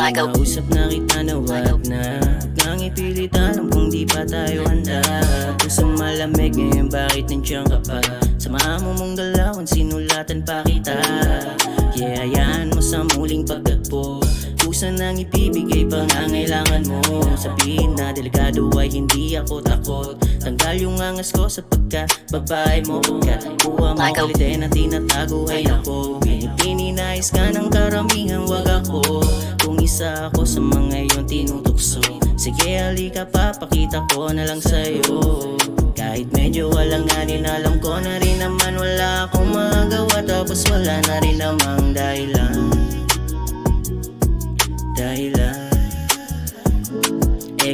Kinausap na kita na wag na nang ipilit, alam kung di pa tayo handa. Puso malamig ngayon, bakit nandiyan ka pa? Samahan mo mong galawan, sinulatan pa kita. Yeah, hayaan mo sa muling pagtagpo. Kusa nang ibibigay pangangailangan mo. Sabihin na delikado ay hindi ako takot. Tanggal yung angas ko sa pagka-babae mo. Pagkat kuha mo kulitin na tinatago ay ako. Pininais ka ng karamihan, wag ako. Kung isa ako sa mga iyon tinutukso, sige halika papakita ko na lang sa'yo. Kahit medyo walanganin, alam ko na rin naman wala akong magagawa. Tapos wala na rin namang dahilan.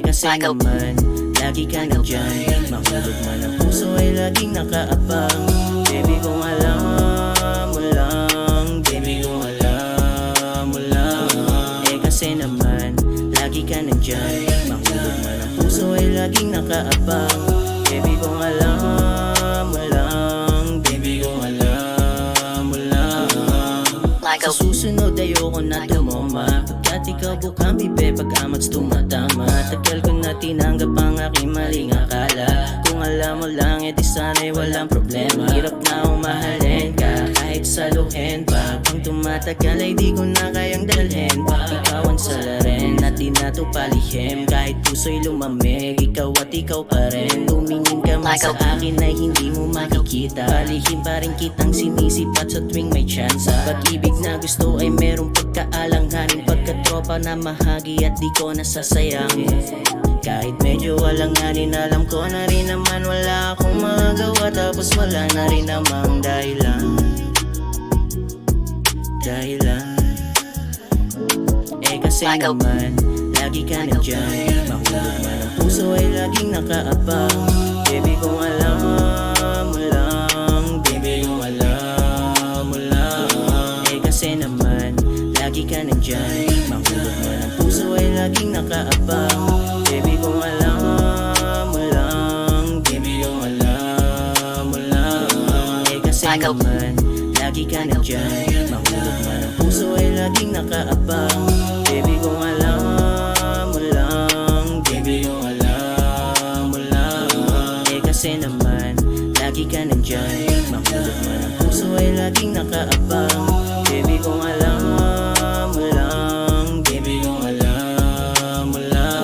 Kasi naman, lagi ka nandyan. Mahulog man ang puso ay laging nakaabang. Baby kung alam mo lang, baby kung alam mo lang. Kasi naman, lagi ka nandyan. Mahulog man ang puso ay laging nakaabang. Baby kung alam mo lang, baby kung alam mo lang. Sa susunod ayoko na tumoma, pagkat ikaw bukang bibe, pag-amats tumatama. Tagal ko na tinanggap ang aking maling akala. Kung alam mo lang, edi sana'y walang problema. Hirap na akong mahalin ka, kahit saluhin pa. Pang tumatagal ay di ko na kayang dalhin. Ikaw ang salarin at di na to palihim. Kahit puso'y lumamig, ikaw at ikaw pa rin. Tumingin ka man sa akin ay hindi mo makikita. Palihim pa rin kitang sinisipat sa tuwing may chance. Pag-ibig na gusto ay merong pagkaalanganin. Pagkatropa na mahagi at di ko nasasayangin. Kahit medyo walanganin, alam ko na rin naman wala akong magagawa. Tapos wala na rin namang dahilan. Kasi naman, lagi ka nandyan. Mahulog man ang puso ay laging nakaabang. Baby kung alam mo lang, baby kung alam mo lang. Kasi naman, lagi ka nandyan. Mahulog man ang puso ay laging nakaabang. Baby kung alam mo lang, baby kung alam mo lang. Kasi naman, lagi ka nandyan. Mahulog man ang puso ay laging nakaabang. Baby kung alam mo lang, baby kung alam mo lang. Kasi naman, lagi ka nandyan. Mahulog man ang puso ay laging nakaabang. Baby kung alam mo lang, baby kung alam mo lang.